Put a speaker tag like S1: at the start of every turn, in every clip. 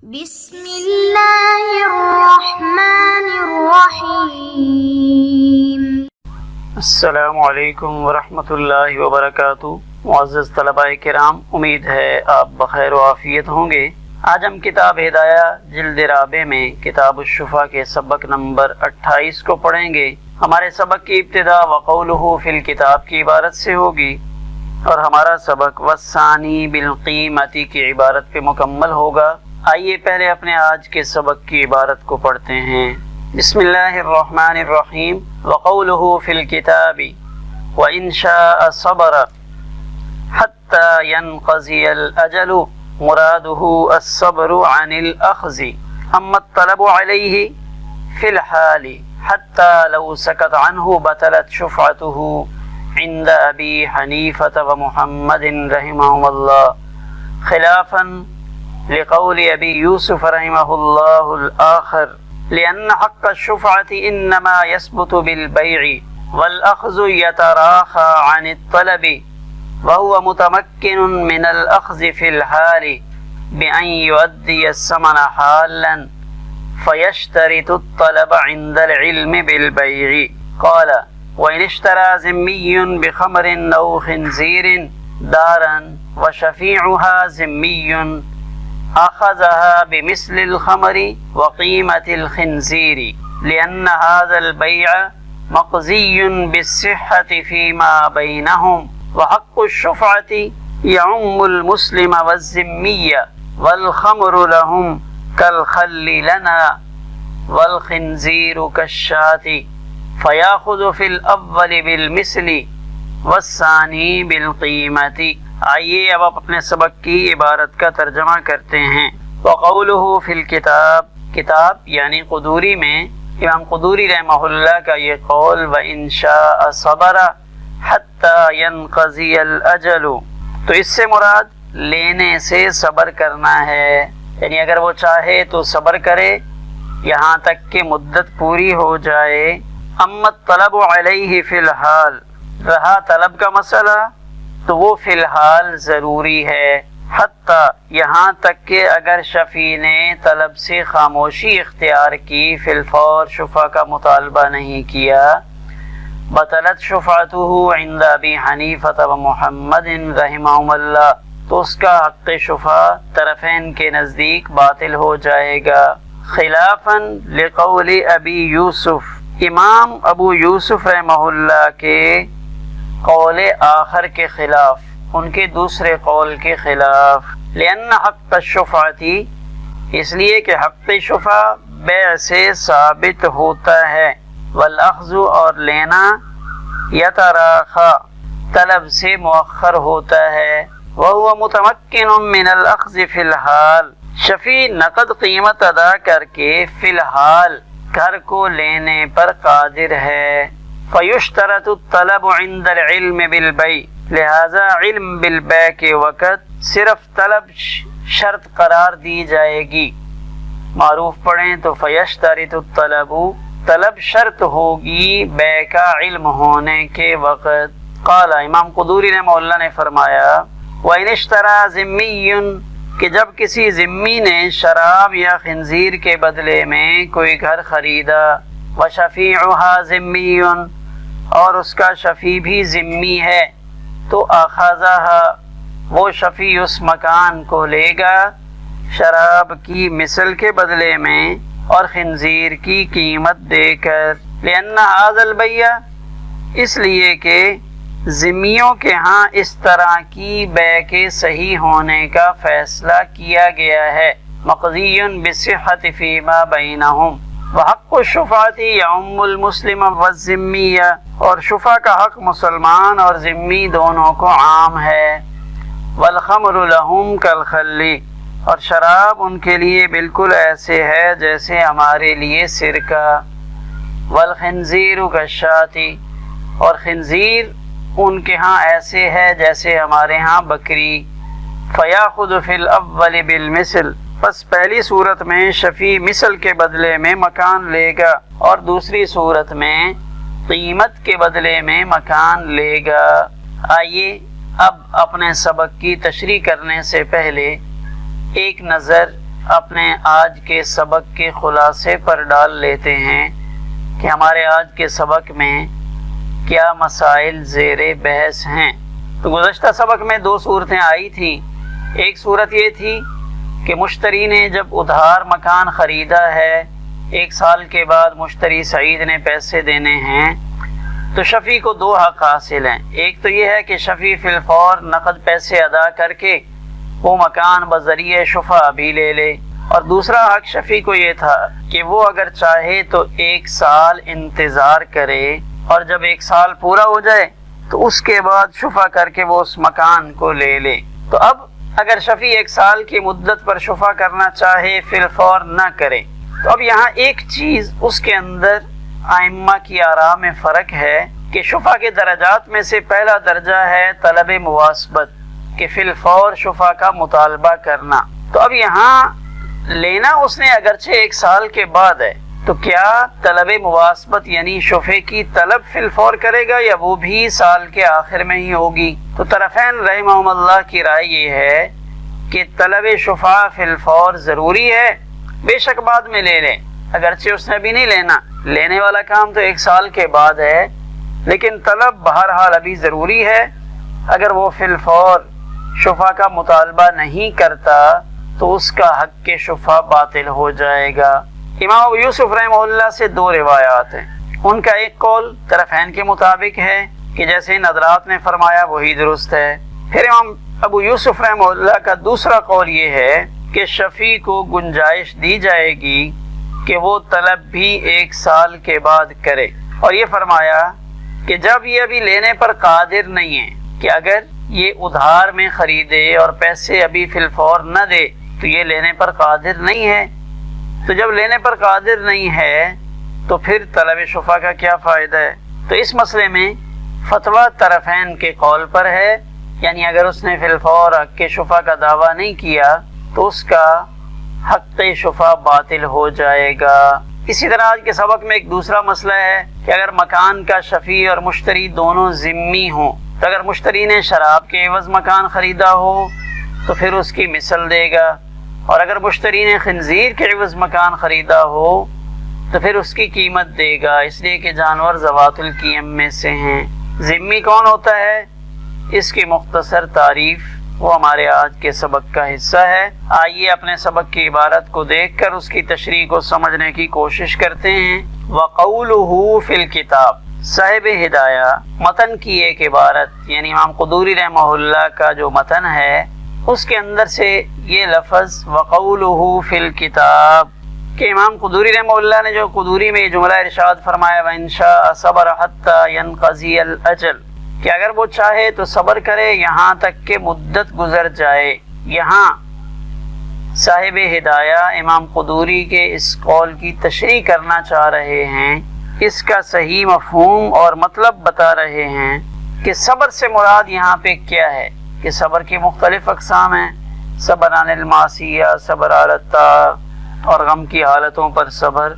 S1: بسم اللہ الرحمن الرحیم۔
S2: السلام علیکم ورحمۃ اللہ وبرکاتہ۔ معزز طلباء کرام، امید ہے آپ بخیر و عافیت ہوں گے۔ آج ہم کتاب ہدایہ جلد رابع میں کتاب الشفا کے سبق نمبر 28 کو پڑھیں گے۔ ہمارے سبق کی ابتدا وقولہ فی الکتاب کی عبارت سے ہوگی اور ہمارا سبق والثانی بالقیمت کی عبارت پہ مکمل ہوگا۔ آئیے پہلے اپنے آج کے سبق کی عبارت کو پڑھتے ہیں۔ بسم اللہ الرحمن الرحیم۔ وقولہ فی الکتاب وإن شاء صبر حتى ينقضي الأجل مرادہ الصبر عن الأخذ اما الطلب علیہ فی الحال حتى لو سکت عنہ بطلت شفعته عند ابی حنیفة ومحمد رحمهم اللہ خلافا لقول ابی یوسف رحمہ اللہ الآخر لأن حق الشفعة انما يثبت بالبيع والأخذ يتراخى عن الطلب وهو متمكن من الأخذ في الحال بأن يؤدي الثمن حالا فيشترط الطلب عند العلم بالبيع قال وإن اشترى ذمي بخمر أو خنزير دارا وشفيعها ذمي أخذها بمثل الخمر وقيمة الخنزير لأن هذا البيع مقضي بالصحة فيما بينهم وحق الشفعة يعم المسلم والذمي والخمر لهم كالخل لنا والخنزير كالشاة فيأخذ في الأول بالمثل والثاني بالقيمة۔ آئیے اب آپ اپنے سبق کی عبارت کا ترجمہ کرتے ہیں۔ وقولہ فی الکتاب، کتاب یعنی قدوری میں امام قدوری رحمہ اللہ کا یہ قول وَإِن شَاءَ صَبَرَ حَتَّى يَنْقَضِيَ الْأَجَلُ، تو اس سے مراد لینے سے صبر کرنا ہے، یعنی اگر وہ چاہے تو صبر کرے یہاں تک کہ مدت پوری ہو جائے۔ اما الطلب علیہ فی الحال، رہا طلب کا مسئلہ تو وہ فی الحال ضروری ہے، حتیٰ یہاں تک کہ اگر شفیع نے طلب سے خاموشی اختیار کی، فی الفور شفا کا مطالبہ نہیں کیا، بطلت شفاعتہ عند ابی حنیفہ و محمد رحمہم اللہ، تو اس کا حق شفا طرفین کے نزدیک باطل ہو جائے گا۔ خلافاً لقول ابی یوسف، امام ابو یوسف رحمہ اللہ کے قول آخر کے خلاف، ان کے دوسرے قول کے خلاف۔ لأن حق الشفاعتی، اس لیے کہ حق شفا بیع سے ثابت ہوتا ہے، والأخذ اور لینا یتراخا طلب سے مؤخر ہوتا ہے، وهو متمکن من الأخذ فی الحال، شفیع نقد قیمت ادا کر کے فی الحال گھر کو لینے پر قادر ہے۔ فیشترط الطلب عند العلم بالبیع، لہذا علم بالبیع کے وقت صرف طلب شرط قرار دی جائے گی۔ معروف پڑھیں تو فیشترط الطلب، طلب شرط ہوگی بیع کا علم ہونے کے وقت۔ قال، امام قدوری رحمہ اللہ نے فرمایا وَإِنِ اشْتَرَى ذِمِّيٌّ، کہ جب کسی ذمی نے شراب یا خنزیر کے بدلے میں کوئی گھر خریدا، وَشَفِيعُهَا ذِمِّيٌّ، اور اس کا شفیع بھی ذمی ہے، تو اخذها، وہ شفیع اس مکان کو لے گا شراب کی مثل کے بدلے میں اور خنزیر کی قیمت دے کر۔ لأن هذا البيع، اس لیے کہ ذمیوں کے ہاں اس طرح کی بیع کے صحیح ہونے کا فیصلہ کیا گیا ہے، مقضی بالصحة فيما بينهم، وحق الشفاعة يعم المسلم والذمی، اور شفا کا حق مسلمان اور ذمی دونوں کو عام ہے۔ والخمر لهم كالخل، اور شراب ان کے لیے بالکل ایسے ہے جیسے ہمارے لیے سرکہ۔ والخنزیر كالشاة، اور خنزیر ان کے ہاں ایسے ہے جیسے ہمارے ہاں بکری۔ فیاخذ فی الاول بالمثل، پس پہلی صورت میں شفیع مثل کے بدلے میں مکان لے گا اور دوسری صورت میں قیمت کے بدلے میں مکان لے گا۔ آئیے اب اپنے سبق کی تشریح کرنے سے پہلے ایک نظر اپنے آج کے سبق کے خلاصے پر ڈال لیتے ہیں کہ ہمارے آج کے سبق میں کیا مسائل زیر بحث ہیں۔ تو گزشتہ سبق میں 2 صورتیں آئی تھیں۔ ایک صورت یہ تھی کہ مشتری نے جب ادھار مکان خریدا ہے، 1 سال کے بعد مشتری سعید نے پیسے دینے ہیں، تو شفیع کو 2 حق حاصل ہیں۔ ایک تو یہ ہے کہ شفیع فی الفور نقد پیسے ادا کر کے وہ مکان بذریعہ شفع بھی لے لے، اور دوسرا حق شفیع کو یہ تھا کہ وہ اگر چاہے تو 1 سال انتظار کرے، اور جب 1 سال پورا ہو جائے تو اس کے بعد شفع کر کے وہ اس مکان کو لے لے۔ تو اب اگر شفیع 1 سال کی مدت پر شفع کرنا چاہے فی الفور نہ کرے، تو اب یہاں ایک چیز اس کے اندر ائمہ کی آراء میں فرق ہے کہ شفع کے درجات میں سے پہلا درجہ ہے طلب مواسبت، کہ فی الفور شفع کا مطالبہ کرنا۔ تو اب یہاں لینا اس نے اگرچہ 1 سال کے بعد ہے، تو کیا طلب مواسبت یعنی شفع کی طلب فی الفور کرے گا یا وہ بھی سال کے آخر میں ہی ہوگی؟ تو طرفین رحمہم اللہ کی رائے یہ ہے کہ طلب شفع فی الفور ضروری ہے، بے شک بعد میں لے لیں، اگرچہ اس نے ابھی نہیں لینا، لینے والا کام تو 1 سال کے بعد ہے، لیکن طلب بہرحال ابھی ضروری ہے۔ اگر وہ فی الفور شفع کا مطالبہ نہیں کرتا تو اس کا حق کے شفع باطل ہو جائے گا۔ امام ابو یوسف رحمہ اللہ سے 2 روایات ہیں۔ ان کا ایک قول طرفین کے مطابق ہے کہ جیسے ان حضرات نے فرمایا وہی درست ہے۔ پھر امام ابو یوسف رحمہ اللہ کا دوسرا قول یہ ہے کہ شفیع کو گنجائش دی جائے گی کہ وہ طلب بھی 1 سال کے بعد کرے، اور یہ فرمایا کہ جب یہ ابھی لینے پر قادر نہیں ہے، کہ اگر یہ ادھار میں خریدے اور پیسے ابھی فی الفور نہ دے تو یہ لینے پر قادر نہیں ہے، تو جب لینے پر قادر نہیں ہے تو پھر طلب شفع کا کیا فائدہ ہے؟ تو اس مسئلے میں فتویٰ طرفین کے قول پر ہے، یعنی اگر اس نے فی الفور حق کے شفع کا دعویٰ نہیں کیا تو اس کا حق شفع باطل ہو جائے گا۔ اسی طرح آج کے سبق میں ایک دوسرا مسئلہ ہے کہ اگر مکان کا شفیع اور مشتری دونوں ذمی ہوں، تو اگر مشتری نے شراب کے عوض مکان خریدا ہو تو پھر اس کی مثل دے گا، اور اگر مشتری نے خنزیر کے عوض مکان خریدا ہو تو پھر اس کی قیمت دے گا، اس لیے کہ جانور ذوات القیم میں سے ہیں۔ ذمی کون ہوتا ہے؟ اس کی مختصر تعریف وہ ہمارے آج کے سبق کا حصہ ہے۔ آئیے اپنے سبق کی عبارت کو دیکھ کر اس کی تشریح کو سمجھنے کی کوشش کرتے ہیں۔ وَقَوْلُهُ فِي الْكِتَابِ، صاحب ہدایہ متن کی ایک عبارت، یعنی امام قدوری رحمہ اللہ کا جو متن ہے اس کے اندر سے یہ لفظ وَقَوْلُهُ فِي الْكِتَابِ کہ امام قدوری رحمہ اللہ نے جو قدوری میں یہ جملہ ارشاد فرمایا وَإِنْ شَاءَ صَبَرَ حَتَّى يَنْقَضِيَ الْأَجَلُ، کہ اگر وہ چاہے تو صبر کرے یہاں تک کہ مدت گزر جائے۔ یہاں صاحب ہدایہ امام قدوری کے اس قول کی تشریح کرنا چاہ رہے ہیں، اس کا صحیح مفہوم اور مطلب بتا رہے ہیں کہ صبر سے مراد یہاں پہ کیا ہے، کہ صبر کی مختلف اقسام ہیں، صبر عن المعصیہ، صبر علی الطاعہ، اور غم کی حالتوں پر صبر۔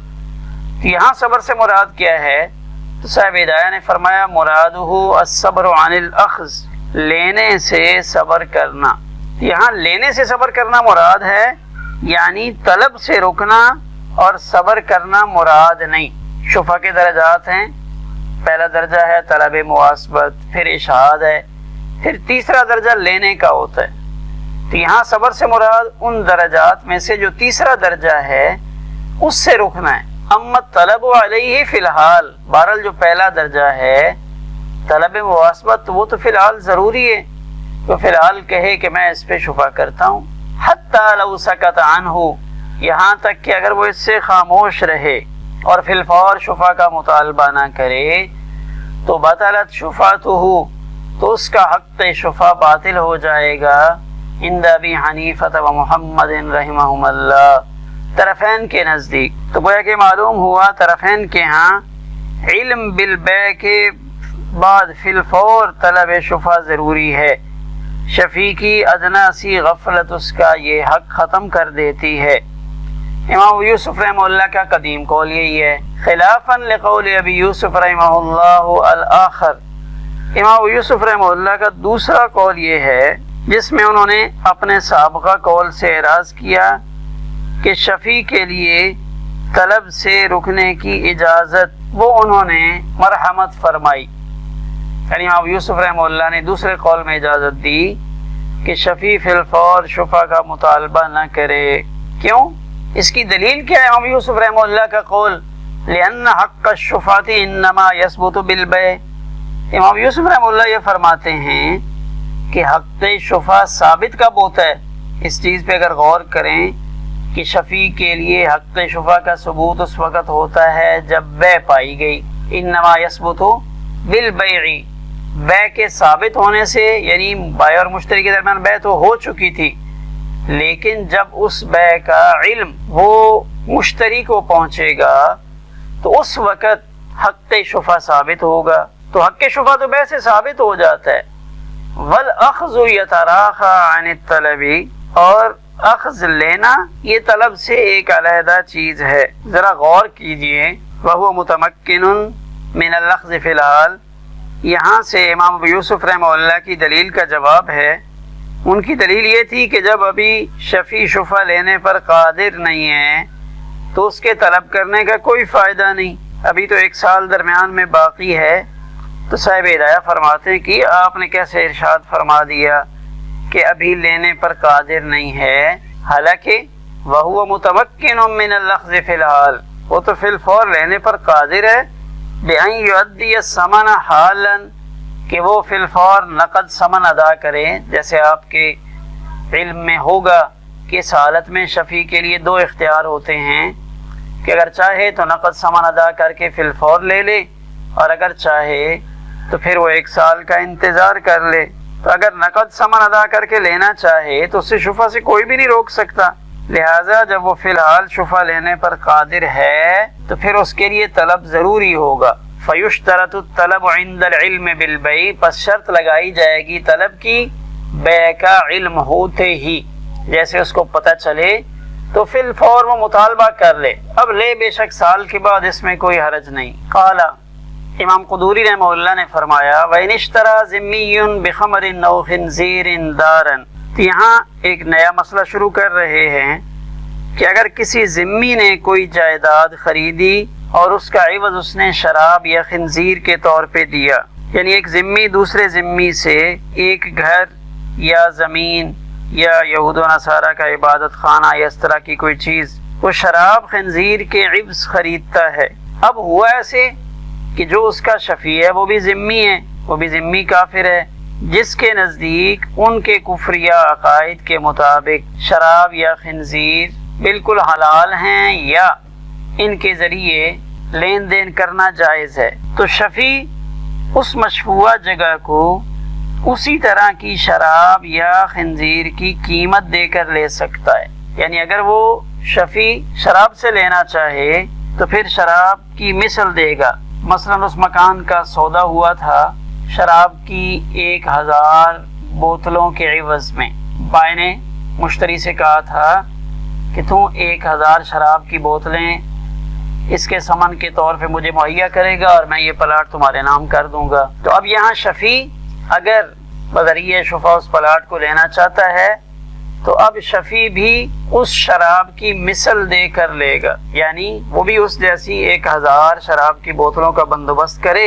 S2: تو یہاں صبر سے مراد کیا ہے؟ تو صاحب ہدایہ نے فرمایا مرادہ الصبر عن الاخذ، لینے سے صبر کرنا۔ یہاں لینے سے صبر کرنا مراد ہے، یعنی طلب سے رکنا اور صبر کرنا مراد نہیں۔ شفع کے درجات ہیں، پہلا درجہ ہے طلب مواسبت، پھر اشہاد ہے، پھر تیسرا درجہ لینے کا ہوتا ہے۔ تو یہاں صبر سے مراد ان درجات میں سے جو تیسرا درجہ ہے اس سے رکنا ہے۔ اما طلب علیہ فی الحال، بہرحال جو پہلا درجہ ہے طلب مواسبت وہ تو فی الحال ضروری ہے، تو فی الحال کہے کہ میں اس پہ شفع کرتا ہوں۔ حتی لو سکت عنہ، یہاں تک کہ اگر وہ اس سے خاموش رہے اور فی الفور شفع کا مطالبہ نہ کرے تو بطلت شفعتہ، تو اس کا حق شفع باطل ہو جائے گا۔ عند ابی حنیفہ و محمد رحمہم اللہ، طرفین کے نزدیک۔ تو گویا کہ معلوم ہوا طرفین کے ہاں علم بالبیع کے بعد فی الفور طلب شفع ضروری ہے۔ شفیع کی ادنا سی غفلت اس کا یہ حق ختم کر دیتی ہے۔ امام یوسف رحمہ اللہ کا قدیم قول یہی ہے، خلافاً لقول ابی یوسف رحمہ اللہ الآخر۔ امام یوسف رحمہ اللہ کا دوسرا قول یہ ہے جس میں انہوں نے اپنے سابقہ قول سے اعراض کیا کہ شفیع کے لیے طلب سے رکنے کی اجازت وہ انہوں نے مرحمت فرمائی، یعنی امام یوسف رحمہ اللہ نے دوسرے قول میں اجازت دی کہ شفیع فی الفور شفا کا مطالبہ نہ کرے۔ کیوں؟ اس کی دلیل کیا ہے امام یوسف رحمہ اللہ کا قول؟ لأن حق الشفاعۃ انما یثبت بالبیع۔ امام یوسف رحمہ اللہ یہ فرماتے ہیں کہ حق شفا ثابت کب ہوتا ہے؟ اس چیز پہ اگر غور کریں کہ شفیع کے لیے حق شفا کا ثبوت اس وقت ہوتا ہے جب بیع پائی گئی، انما یثبت بالبیع، بیع کے ثابت ہونے سے، یعنی بائع اور مشتری کے درمیان بیع تو ہو چکی تھی، لیکن جب اس بیع کا علم وہ مشتری کو پہنچے گا تو اس وقت حق شفا ثابت ہوگا، تو حق شفا تو بیع سے ثابت ہو جاتا ہے۔ والاخذ یتراخى عن الطلب، اور اخذ لینا یہ طلب سے ایک علیحدہ چیز ہے۔ ذرا غور کیجئے، وهو متمکن من الاخذ فی الحال، یہاں سے امام ابو یوسف رحمہ اللہ کی دلیل کا جواب ہے۔ ان کی دلیل یہ تھی کہ جب ابھی شفیع شفا لینے پر قادر نہیں ہے تو اس کے طلب کرنے کا کوئی فائدہ نہیں، ابھی تو 1 سال درمیان میں باقی ہے۔ تو صاحب ہدایہ فرماتے ہیں کہ آپ نے کیسے ارشاد فرما دیا کہ ابھی لینے پر قادر نہیں ہے، حالانکہ وَهُوَ مُتَمَكِّنٌ مِّنَ اللَّخْذِ فِي الْحَالِ، وہ تو فی الفور لینے پر قادر ہے، بِأَن يُؤَدِّيَ الثَّمَنَ حَالًا، کہ وہ فی الفور نقد ثمن ادا کریں۔ جیسے آپ کے علم میں ہوگا کہ اس حالت میں شفیع کے لیے 2 اختیار ہوتے ہیں کہ اگر چاہے تو نقد ثمن ادا کر کے فی الفور لے لے، اور اگر چاہے تو پھر وہ 1 سال کا انتظار کر لے۔ تو اگر نقد ثمن ادا کر کے لینا چاہے تو اس سے شفا سے کوئی بھی نہیں روک سکتا، لہٰذا جب وہ فی الحال شفا لینے پر قادر ہے تو پھر اس کے لیے طلب ضروری ہوگا۔ فَيُشْتَرَطُ الطَّلَبُ عِنْدَ الْعِلْمِ بِالْبَيْعِ، پس شرط لگائی جائے گی طلب کی بیع کا علم ہوتے ہی، جیسے اس کو پتہ چلے تو فی الفور وہ مطالبہ کر لے، اب لے بے شک سال کے بعد، اس میں کوئی حرج نہیں۔ قال امام قدوری رحمہ اللہ نے فرمایا وَإِنِ اشْتَرَى ذِمِّيٌّ بِخَمْرٍ أَوْ خِنْزِيرٍ دَارًا، تو یہاں ایک نیا مسئلہ شروع کر رہے ہیں کہ اگر کسی ذمی نے کوئی جائیداد خریدی اور اس کا عوض اس نے شراب یا خنزیر کے طور پہ دیا، یعنی ایک ذمی دوسرے ذمی سے ایک گھر یا زمین یا یہود و نصارہ کا عبادت خانہ یا اس طرح کی کوئی چیز، وہ شراب خنزیر کے عوض خریدتا ہے۔ اب ہوا ایسے کہ جو اس کا شفیع ہے وہ بھی ذمی ہے، وہ بھی ذمی کافر ہے، جس کے نزدیک ان کے کفریہ عقائد کے مطابق شراب یا خنزیر بالکل حلال ہیں یا ان کے ذریعے لین دین کرنا جائز ہے، تو شفیع اس مشفوعہ جگہ کو اسی طرح کی شراب یا خنزیر کی قیمت دے کر لے سکتا ہے۔ یعنی اگر وہ شفیع شراب سے لینا چاہے تو پھر شراب کی مثل دے گا، مثلا اس مکان کا سودا ہوا تھا شراب کی 1000 بوتلوں کے عوض میں، بائیں نے مشتری سے کہا تھا کہ تو 1000 شراب کی بوتلیں اس کے ثمن کے طور پہ مجھے مہیا کرے گا اور میں یہ پلاٹ تمہارے نام کر دوں گا۔ تو اب یہاں شفیع اگر بذریعہ شفا اس پلاٹ کو لینا چاہتا ہے تو اب شفیع بھی اس شراب کی مثل دے کر لے گا، یعنی وہ بھی اس جیسی 1000 شراب کی بوتلوں کا بندوبست کرے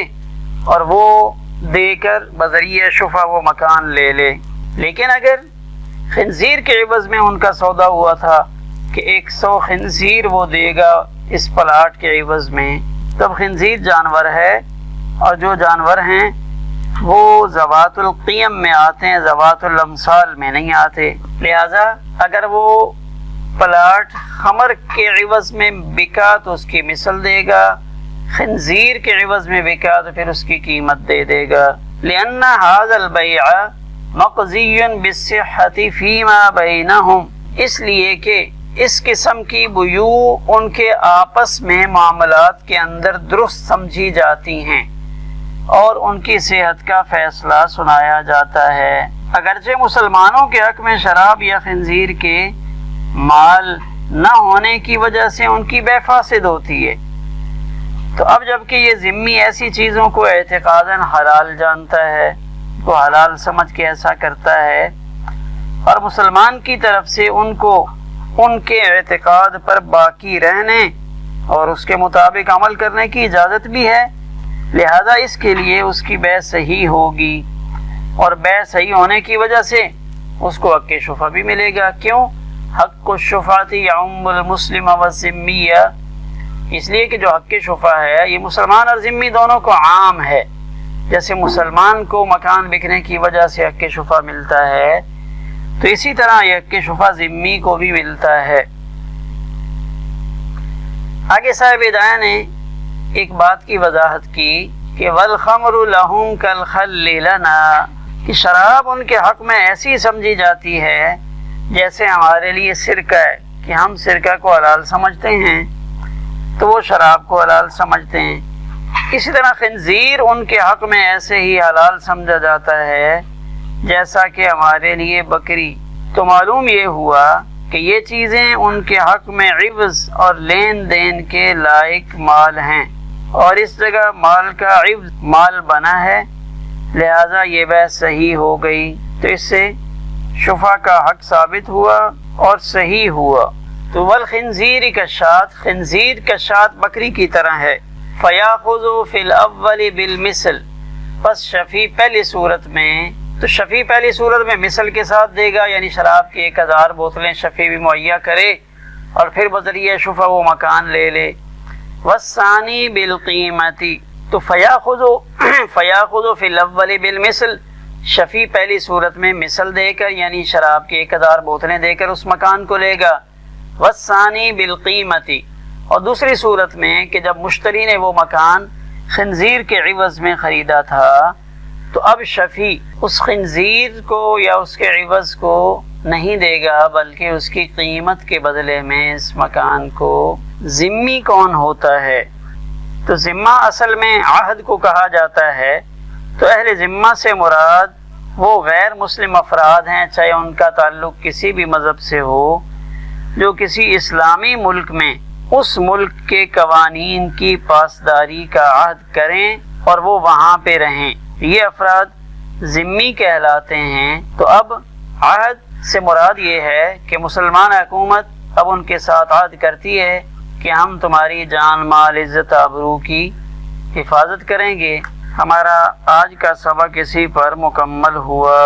S2: اور وہ دے کر بذریعہ شفا وہ مکان لے لے۔ لیکن اگر خنزیر کے عوض میں ان کا سودا ہوا تھا کہ 100 خنزیر وہ دے گا اس پلاٹ کے عوض میں، تب خنزیر جانور ہے اور جو جانور ہیں وہ ذوات القیم میں آتے ہیں، ذوات الامثال میں نہیں آتے، لہذا اگر وہ پلاٹ خمر کے عوض میں بکا تو اس کی مثل دے گا، خنزیر کے عوض میں بکا تو پھر اس کی قیمت دے دے گا۔ لأن هذا البيع مقضی بالصحة فيما بينهم، اس لیے کہ اس قسم کی بیوع ان کے آپس میں معاملات کے اندر درست سمجھی جاتی ہیں اور ان کی صحت کا فیصلہ سنایا جاتا ہے، اگرچہ مسلمانوں کے حق میں شراب یا خنزیر کے مال نہ ہونے کی وجہ سے ان کی بے فاسد ہوتی ہے۔ تو اب جبکہ یہ ذمی ایسی چیزوں کو اعتقاداً حلال جانتا ہے، وہ حلال سمجھ کے ایسا کرتا ہے، اور مسلمان کی طرف سے ان کو ان کے اعتقاد پر باقی رہنے اور اس کے مطابق عمل کرنے کی اجازت بھی ہے، لہذا اس کے لیے اس کی بیع صحیح ہوگی، اور بیع صحیح ہونے کی وجہ سے اس کو حق شفع بھی ملے گا۔ کیوں؟ حق الشفعۃ یعم المسلم والذمیہ، اس لیے کہ جو حق شفع ہے یہ مسلمان اور ذمی دونوں کو عام ہے۔ جیسے مسلمان کو مکان بکنے کی وجہ سے حق شفع ملتا ہے، تو اسی طرح یہ حق شفع ذمی کو بھی ملتا ہے۔ آگے صاحب ہدایہ نے ایک بات کی وضاحت کی کہ والخمر لہم کالخل لنا، کہ شراب ان کے حق میں ایسی سمجھی جاتی ہے جیسے ہمارے لیے سرکہ ہے، کہ ہم سرکہ کو حلال سمجھتے ہیں تو وہ شراب کو حلال سمجھتے ہیں۔ اسی طرح خنزیر ان کے حق میں ایسے ہی حلال سمجھا جاتا ہے جیسا کہ ہمارے لیے بکری۔ تو معلوم یہ ہوا کہ یہ چیزیں ان کے حق میں عوض اور لین دین کے لائق مال ہیں، اور اس جگہ مال کا عوض مال بنا ہے، لہذا یہ بیع صحیح ہو گئی، تو اس سے شفع کا حق ثابت ہوا اور صحیح ہوا۔ تو والخنزیر کالشاۃ، خنزیر کالشاۃ بکری کی طرح ہے۔ فیاخذ فی الاول بالمثل، پس شفیع پہلی صورت میں، تو شفیع پہلی صورت میں مثل کے ساتھ دے گا، یعنی شراب کی 1000 بوتلیں شفیع بھی مہیا کرے اور پھر بذریعہ شفع وہ مکان لے لے۔ والثانی بالقیمت، تو فیاخذ فی الاول بالمثل، شفیع پہلی صورت میں مثل دے کر یعنی شراب کی 1000 بوتلیں دے کر اس مکان کو لے گا۔ والثانی بالقیمت، اور دوسری صورت میں کہ جب مشتری نے وہ مکان خنزیر کے عوض میں خریدا تھا تو اب شفیع اس خنزیر کو یا اس کے عوض کو نہیں دے گا، بلکہ اس کی قیمت کے بدلے میں اس مکان کو ذمی کون ہوتا ہے؟ تو ذمہ اصل میں عہد کو کہا جاتا ہے، تو اہل ذمہ سے مراد وہ غیر مسلم افراد ہیں، چاہے ان کا تعلق کسی بھی مذہب سے ہو، جو کسی اسلامی ملک میں اس ملک کے قوانین کی پاسداری کا عہد کریں اور وہ وہاں پہ رہیں، یہ افراد ذمی کہلاتے ہیں۔ تو اب عہد سے مراد یہ ہے کہ مسلمان حکومت اب ان کے ساتھ عہد کرتی ہے کہ ہم تمہاری جان مال عزت آبرو کی حفاظت کریں گے۔ ہمارا آج کا سبق اسی پر مکمل ہوا۔